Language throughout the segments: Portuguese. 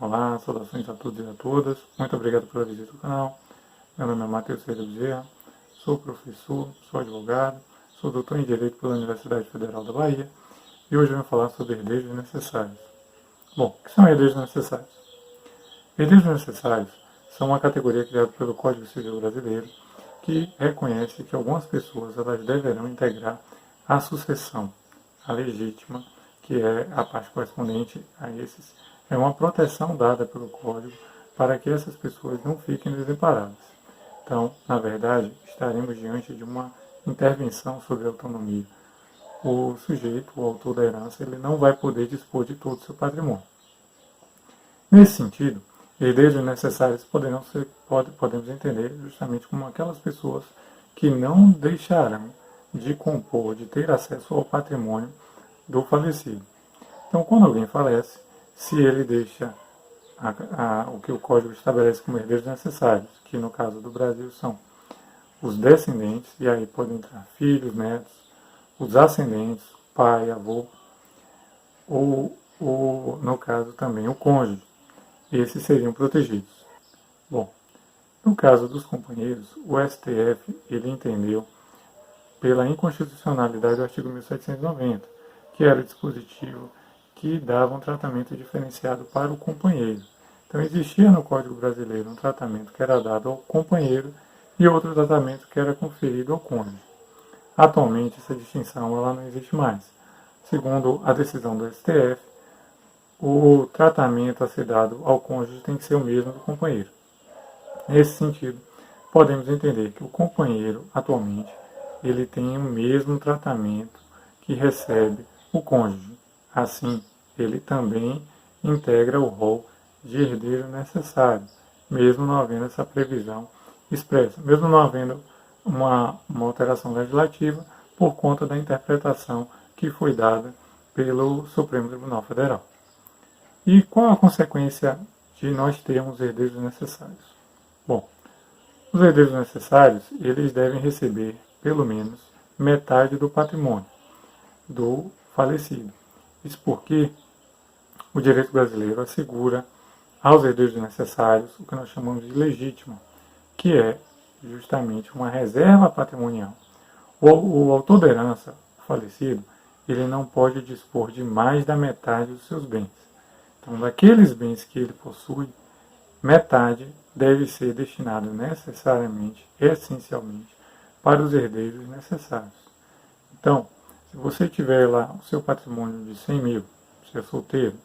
Olá, saudações a todos e a todas. Muito obrigado pela visita ao canal. Meu nome é Matheus Ferreira Bezerra, sou professor, sou advogado, sou doutor em Direito pela Universidade Federal da Bahia e hoje eu vou falar sobre herdeiros necessários. Bom, o que são herdeiros necessários? Herdeiros necessários são uma categoria criada pelo Código Civil Brasileiro que reconhece que algumas pessoas elas deverão integrar a sucessão, a legítima, que é a parte correspondente a esses. É uma proteção dada pelo Código para que essas pessoas não fiquem desamparadas. Então, na verdade, estaremos diante de uma intervenção sobre a autonomia. O sujeito, o autor da herança, ele não vai poder dispor de todo o seu patrimônio. Nesse sentido, herdeiros necessários podemos entender justamente como aquelas pessoas que não deixarão de compor, de ter acesso ao patrimônio do falecido. Então, quando alguém falece, se ele deixa o que o Código estabelece como herdeiros necessários, que no caso do Brasil são os descendentes, e aí podem entrar filhos, netos, os ascendentes, pai, avô, ou no caso também o cônjuge. Esses seriam protegidos. Bom, no caso dos companheiros, o STF ele entendeu pela inconstitucionalidade do artigo 1790, que era o dispositivo que dava um tratamento diferenciado para o companheiro. Então existia no Código Brasileiro um tratamento que era dado ao companheiro e outro tratamento que era conferido ao cônjuge. Atualmente essa distinção ela não existe mais. Segundo a decisão do STF, o tratamento a ser dado ao cônjuge tem que ser o mesmo do companheiro. Nesse sentido, podemos entender que o companheiro, atualmente, ele tem o mesmo tratamento que recebe o cônjuge. Assim, ele também integra o rol de herdeiro necessário, mesmo não havendo essa previsão expressa, mesmo não havendo uma alteração legislativa por conta da interpretação que foi dada pelo Supremo Tribunal Federal. E qual a consequência de nós termos herdeiros necessários? Bom, os herdeiros necessários, eles devem receber, pelo menos, metade do patrimônio do falecido. Isso porque o direito brasileiro assegura aos herdeiros necessários o que nós chamamos de legítima, que é justamente uma reserva patrimonial. O autor da herança, o falecido, ele não pode dispor de mais da metade dos seus bens. Então, daqueles bens que ele possui, metade deve ser destinado necessariamente, essencialmente, para os herdeiros necessários. Então, se você tiver lá o seu patrimônio de 100 mil, você é solteiro,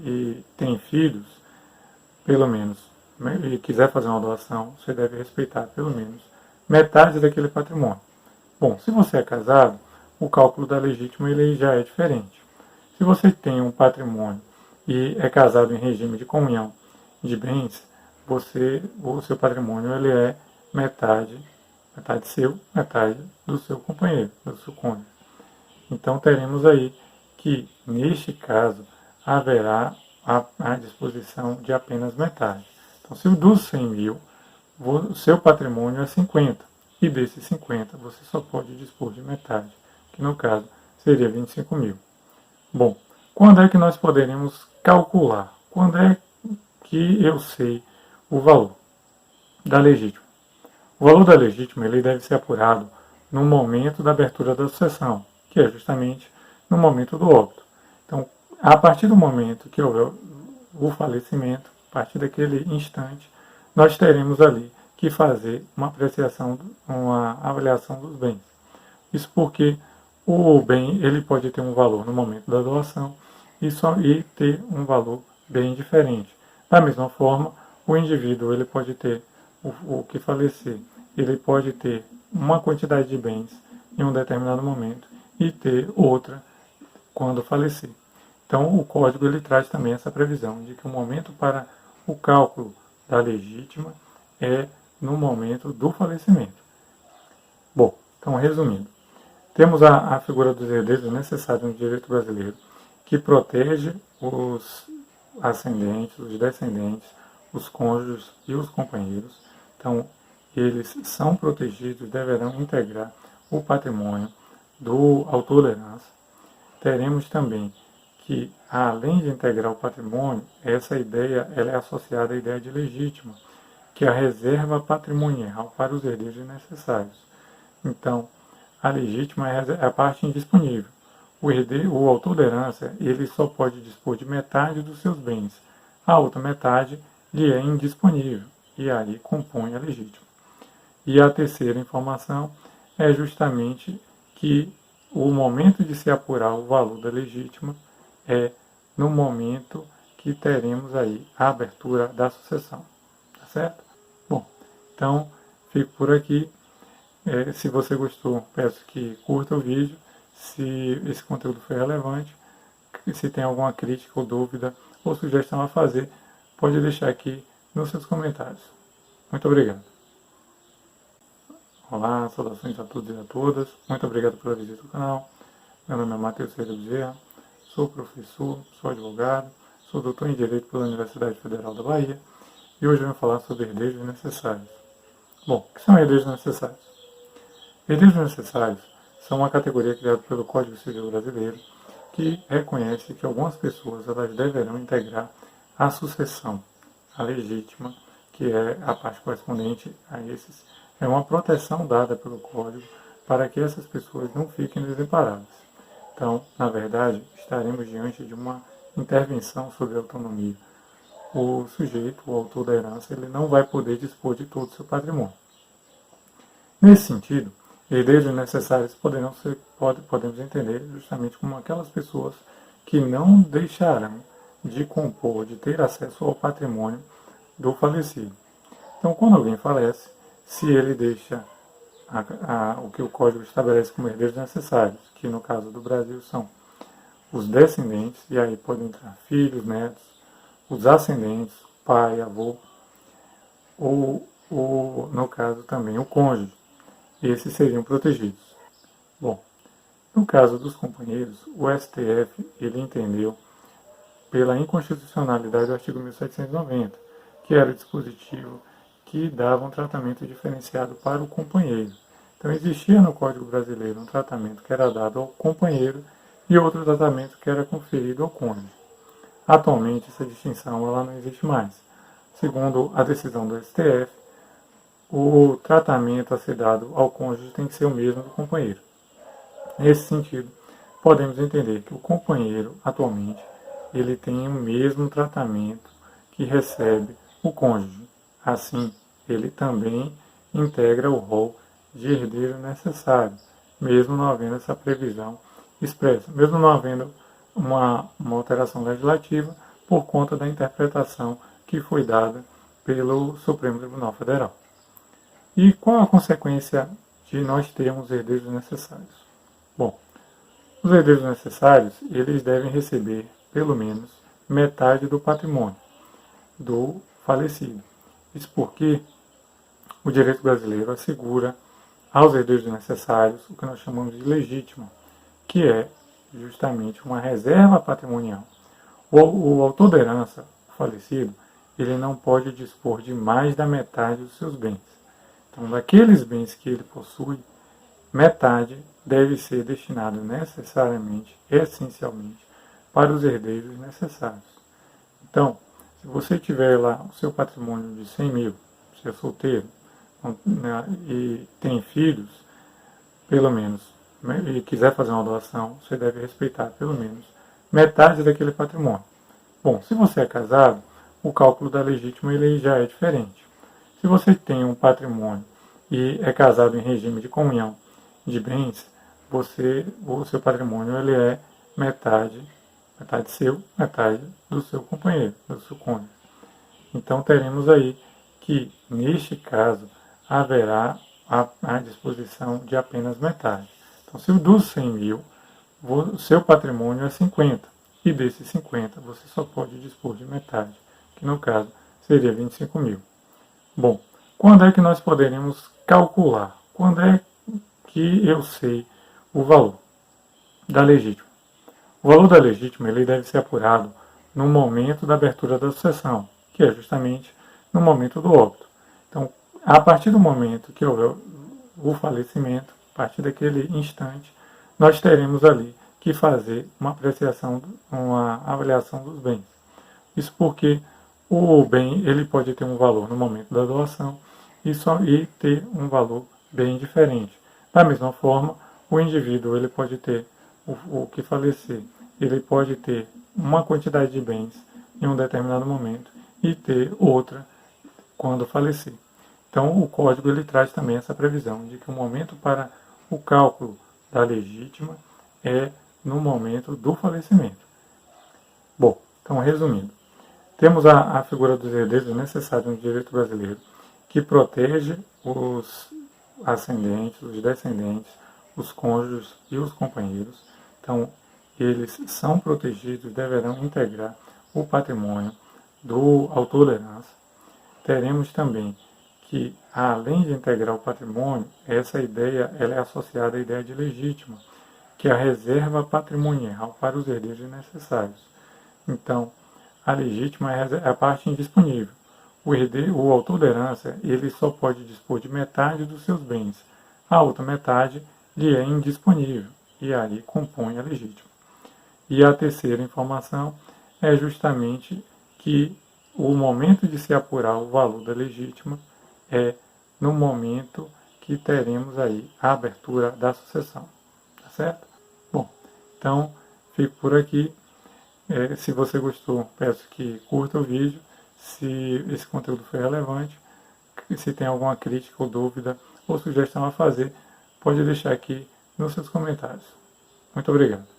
e tem filhos, pelo menos, e quiser fazer uma doação, você deve respeitar pelo menos metade daquele patrimônio. Bom, se você é casado, o cálculo da legítima ele já é diferente. Se você tem um patrimônio e é casado em regime de comunhão de bens, o seu patrimônio ele é metade seu, metade do seu companheiro, do seu cônjuge. Então teremos aí que, neste caso, haverá a disposição de apenas metade. Então, se dos 100 mil, o seu patrimônio é 50, e desses 50 você só pode dispor de metade, que no caso seria 25 mil. Bom, quando é que nós poderemos calcular? Quando é que eu sei o valor da legítima? O valor da legítima ele deve ser apurado no momento da abertura da sucessão, que é justamente no momento do óbito. Então, a partir do momento que houver o falecimento, a partir daquele instante, nós teremos ali que fazer uma apreciação, uma avaliação dos bens. Isso porque o bem ele pode ter um valor no momento da doação e ter um valor bem diferente. Da mesma forma, o indivíduo ele pode ter o que falecer, ele pode ter uma quantidade de bens em um determinado momento e ter outra quando falecer. Então, o Código ele traz também essa previsão de que o momento para o cálculo da legítima é no momento do falecimento. Bom, então resumindo, temos a figura dos herdeiros necessários no direito brasileiro, que protege os ascendentes, os descendentes, os cônjuges e os companheiros. Então, eles são protegidos, deverão integrar o patrimônio do autor da herança. Teremos também que, além de integrar o patrimônio, essa ideia ela é associada à ideia de legítima, que é a reserva patrimonial para os herdeiros necessários. Então, a legítima é a parte indisponível. O autor da herança, ele só pode dispor de metade dos seus bens. A outra metade lhe é indisponível, e aí compõe a legítima. E a terceira informação é justamente que o momento de se apurar o valor da legítima é no momento que teremos aí a abertura da sucessão. Tá certo? Bom, então fico por aqui. Se você gostou, peço que curta o vídeo. Se esse conteúdo foi relevante, se tem alguma crítica ou dúvida ou sugestão a fazer, pode deixar aqui nos seus comentários. Muito obrigado. Olá, saudações a todos e a todas. Muito obrigado pela visita ao canal. Meu nome é Matheus Ferreira Bezerra, sou professor, sou advogado, sou doutor em Direito pela Universidade Federal da Bahia e hoje eu vou falar sobre herdeiros necessários. Bom, o que são herdeiros necessários? Herdeiros necessários são uma categoria criada pelo Código Civil Brasileiro que reconhece que algumas pessoas elas deverão integrar a sucessão, a legítima, que é a parte correspondente a esses. É uma proteção dada pelo Código para que essas pessoas não fiquem desamparadas. Então, na verdade, estaremos diante de uma intervenção sobre a autonomia. O sujeito, o autor da herança, ele não vai poder dispor de todo o seu patrimônio. Nesse sentido, herdeiros necessários podemos entender justamente como aquelas pessoas que não deixarão de compor, de ter acesso ao patrimônio do falecido. Então, quando alguém falece, se ele deixa o que o Código estabelece como herdeiros necessários, que no caso do Brasil são os descendentes, e aí podem entrar filhos, netos, os ascendentes, pai, avô, ou no caso também o cônjuge. Esses seriam protegidos. Bom, no caso dos companheiros, o STF ele entendeu pela inconstitucionalidade do artigo 1790, que era o dispositivo que dava um tratamento diferenciado para o companheiro. Então existia no Código Brasileiro um tratamento que era dado ao companheiro e outro tratamento que era conferido ao cônjuge. Atualmente essa distinção ela não existe mais. Segundo a decisão do STF, o tratamento a ser dado ao cônjuge tem que ser o mesmo do companheiro. Nesse sentido, podemos entender que o companheiro, atualmente, ele tem o mesmo tratamento que recebe o cônjuge. Assim, ele também integra o rol de herdeiro necessário, mesmo não havendo essa previsão expressa, mesmo não havendo uma alteração legislativa por conta da interpretação que foi dada pelo Supremo Tribunal Federal. E qual a consequência de nós termos herdeiros necessários? Bom, os herdeiros necessários, eles devem receber, pelo menos, metade do patrimônio do falecido. Isso porque o direito brasileiro assegura aos herdeiros necessários o que nós chamamos de legítima, que é justamente uma reserva patrimonial. O autor da herança, o falecido, ele não pode dispor de mais da metade dos seus bens. Então, daqueles bens que ele possui, metade deve ser destinado necessariamente, essencialmente, para os herdeiros necessários. Então, se você tiver lá o seu patrimônio de 100 mil, você é solteiro, e tem filhos, pelo menos, e quiser fazer uma doação, você deve respeitar pelo menos metade daquele patrimônio. Bom, se você é casado, o cálculo da legítima ele já é diferente. Se você tem um patrimônio e é casado em regime de comunhão de bens, o seu patrimônio ele é metade seu, metade do seu companheiro, do seu cônjuge. Então teremos aí que, neste caso, haverá a disposição de apenas metade. Então, se dos 100 mil, o seu patrimônio é 50, e desses 50 você só pode dispor de metade, que no caso seria 25 mil. Bom, quando é que nós poderemos calcular? Quando é que eu sei o valor da legítima? O valor da legítima ele deve ser apurado no momento da abertura da sucessão, que é justamente no momento do óbito. Então, a partir do momento que houver o falecimento, a partir daquele instante, nós teremos ali que fazer uma apreciação, uma avaliação dos bens. Isso porque o bem ele pode ter um valor no momento da doação e ter um valor bem diferente. Da mesma forma, o indivíduo ele pode ter o que falecer, ele pode ter uma quantidade de bens em um determinado momento e ter outra quando falecer. Então, o Código ele traz também essa previsão de que o momento para o cálculo da legítima é no momento do falecimento. Bom, então resumindo, temos a figura dos herdeiros necessários no direito brasileiro, que protege os ascendentes, os descendentes, os cônjuges e os companheiros. Então, eles são protegidos, deverão integrar o patrimônio do autor da herança. Teremos também que, além de integrar o patrimônio, essa ideia ela é associada à ideia de legítima, que é a reserva patrimonial para os herdeiros necessários. Então, a legítima é a parte indisponível. O autor da herança ele só pode dispor de metade dos seus bens. A outra metade lhe é indisponível e aí compõe a legítima. E a terceira informação é justamente que o momento de se apurar o valor da legítima é no momento que teremos aí a abertura da sucessão. Tá certo? Bom, então fico por aqui. Se você gostou, peço que curta o vídeo. Se esse conteúdo foi relevante, se tem alguma crítica ou dúvida ou sugestão a fazer, pode deixar aqui nos seus comentários. Muito obrigado.